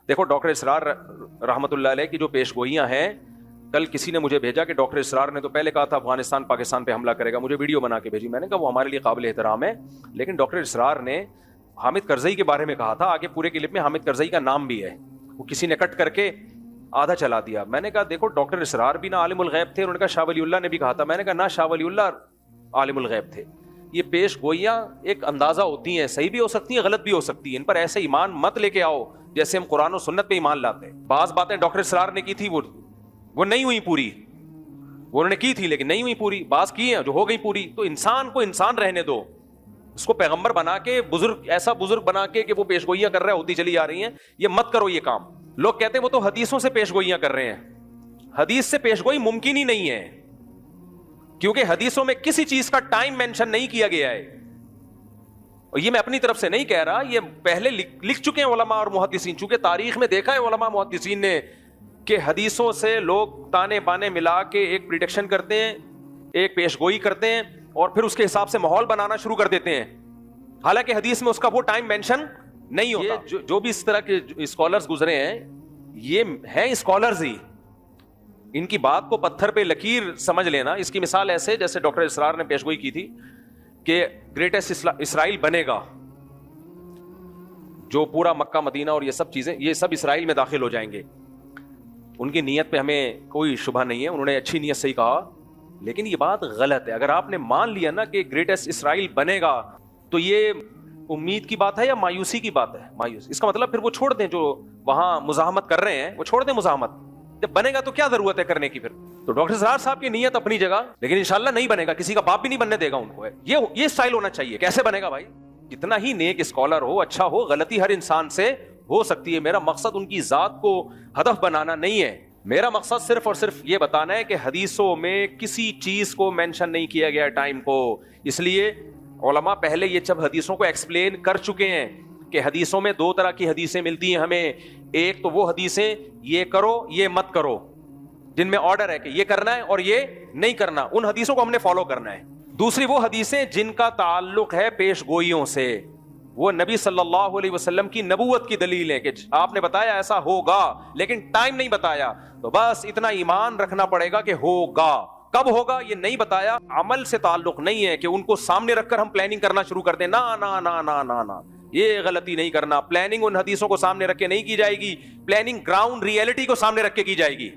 دیکھو ڈاکٹر اسرار رحمۃ اللہ علیہ کی جو پیش گوئیاں ہیں، کل کسی نے مجھے بھیجا کہ ڈاکٹر اسرار نے تو پہلے کہا تھا افغانستان پاکستان پہ حملہ کرے گا، مجھے ویڈیو بنا کے بھیجی، میں نے کہا وہ ہمارے لیے قابل احترام ہے، لیکن ڈاکٹر اسرار نے حامد کرزئی کے بارے میں کہا تھا، آگے پورے کلپ میں حامد کرزئی کا نام بھی ہے، وہ کسی نے کٹ کر کے آدھا چلا دیا۔ میں نے کہا دیکھو ڈاکٹر اسرار بھی نہ عالم الغیب تھے، انہوں نے کہا شاہ ولی اللہ نے بھی کہا تھا، میں نے کہا نہ شاہ ولی اللہ عالم الغیب تھے۔ یہ پیش گوئیاں ایک اندازہ ہوتی ہیں، صحیح بھی ہو سکتی ہیں، غلط بھی ہو سکتی ہیں، ان پر ایسے ایمان مت لے کے آؤ جیسے ہم قرآن و سنت پہ ایمان لاتے ہیں۔ بعض باتیں ڈاکٹر اسرار نے کی تھی وہ نہیں ہوئی پوری، وہ انہوں نے کی تھی لیکن نہیں ہوئی پوری، بعض کی ہیں جو ہو گئی پوری۔ تو انسان کو انسان رہنے دو، اس کو پیغمبر بنا کے بزرگ ایسا بزرگ بنا کے کہ وہ پیش گوئیاں کر رہا ہے ہوتی چلی جا رہی ہیں، یہ مت کرو یہ کام۔ لوگ کہتے ہیں وہ تو حدیثوں سے پیش گوئیاں کر رہے ہیں، حدیث سے پیش گوئی ممکن ہی نہیں ہے، کیونکہ حدیثوں میں کسی چیز کا ٹائم مینشن نہیں کیا گیا ہے، اور یہ میں اپنی طرف سے نہیں کہہ رہا، یہ پہلے لکھ چکے ہیں علماء اور محدثین، چونکہ تاریخ میں دیکھا ہے علماء محدثین نے کہ حدیثوں سے لوگ تانے بانے ملا کے ایک پریڈکشن کرتے ہیں، ایک پیش گوئی کرتے ہیں، اور پھر اس کے حساب سے ماحول بنانا شروع کر دیتے ہیں، حالانکہ حدیث میں اس کا وہ ٹائم مینشن نہیں ہوتا۔ جو بھی اس طرح کے اسکالرز گزرے ہیں یہ ہیں اسکالرز ہی، ان کی بات کو پتھر پہ لکیر سمجھ لینا۔ اس کی مثال ایسے جیسے ڈاکٹر اسرار نے پیش گوئی کی تھی کہ گریٹسٹ اسرائیل بنے گا، جو پورا مکہ مدینہ اور یہ سب چیزیں یہ سب اسرائیل میں داخل ہو جائیں گے۔ ان کی نیت پہ ہمیں کوئی شبہ نہیں ہے، انہوں نے اچھی نیت سے ہی کہا، لیکن یہ بات غلط ہے۔ اگر آپ نے مان لیا نا کہ گریٹسٹ اسرائیل بنے گا تو یہ امید کی بات ہے یا مایوسی کی بات ہے؟ مایوس، اس کا مطلب پھر وہ چھوڑ دیں، جو وہاں مزاحمت کر رہے ہیں وہ چھوڑ دیں مزاحمت، جب بنے گا تو کیا ضرورت ہے کرنے کی پھر؟ تو ڈاکٹر اسرار صاحب کی نیت اپنی جگہ، لیکن انشاءاللہ نہیں بنے گا، کسی کا باپ بھی نہیں بننے دے گا ان کو، یہ سٹائل ہونا چاہیے۔ کیسے بنے گا بھائی؟ جتنا ہی نیک اسکالر ہو، اچھا ہو، غلطی ہر انسان سے ہو سکتی ہے۔ میرا مقصد ان کی ذات کو ہدف بنانا نہیں ہے، میرا مقصد صرف اور صرف یہ بتانا ہے کہ حدیثوں میں کسی چیز کو مینشن نہیں کیا گیا ٹائم کو، اس لیے علماء پہلے یہ جب حدیثوں کو ایکسپلین کر چکے ہیں کہ حدیثوں میں دو طرح کی حدیثیں ملتی ہیں ہمیں، ایک تو وہ حدیثیں یہ کرو یہ مت کرو جن میں آرڈر ہے کہ یہ کرنا ہے اور یہ نہیں کرنا، ان حدیثوں کو ہم نے فالو کرنا ہے۔ دوسری وہ حدیثیں جن کا تعلق ہے پیش گوئیوں سے، وہ نبی صلی اللہ علیہ وسلم کی نبوت کی دلیل ہے کہ آپ نے بتایا ایسا ہوگا لیکن ٹائم نہیں بتایا، تو بس اتنا ایمان رکھنا پڑے گا کہ ہوگا، کب ہوگا یہ نہیں بتایا۔ عمل سے تعلق نہیں ہے کہ ان کو سامنے رکھ کر ہم پلاننگ کرنا شروع کر دیں، نا نا نا نا نا نا، یہ غلطی نہیں کرنا۔ پلاننگ ان حدیثوں کو سامنے رکھ کے نہیں کی جائے گی، پلاننگ گراؤنڈ ریئلٹی کو سامنے رکھ کے کی جائے گی۔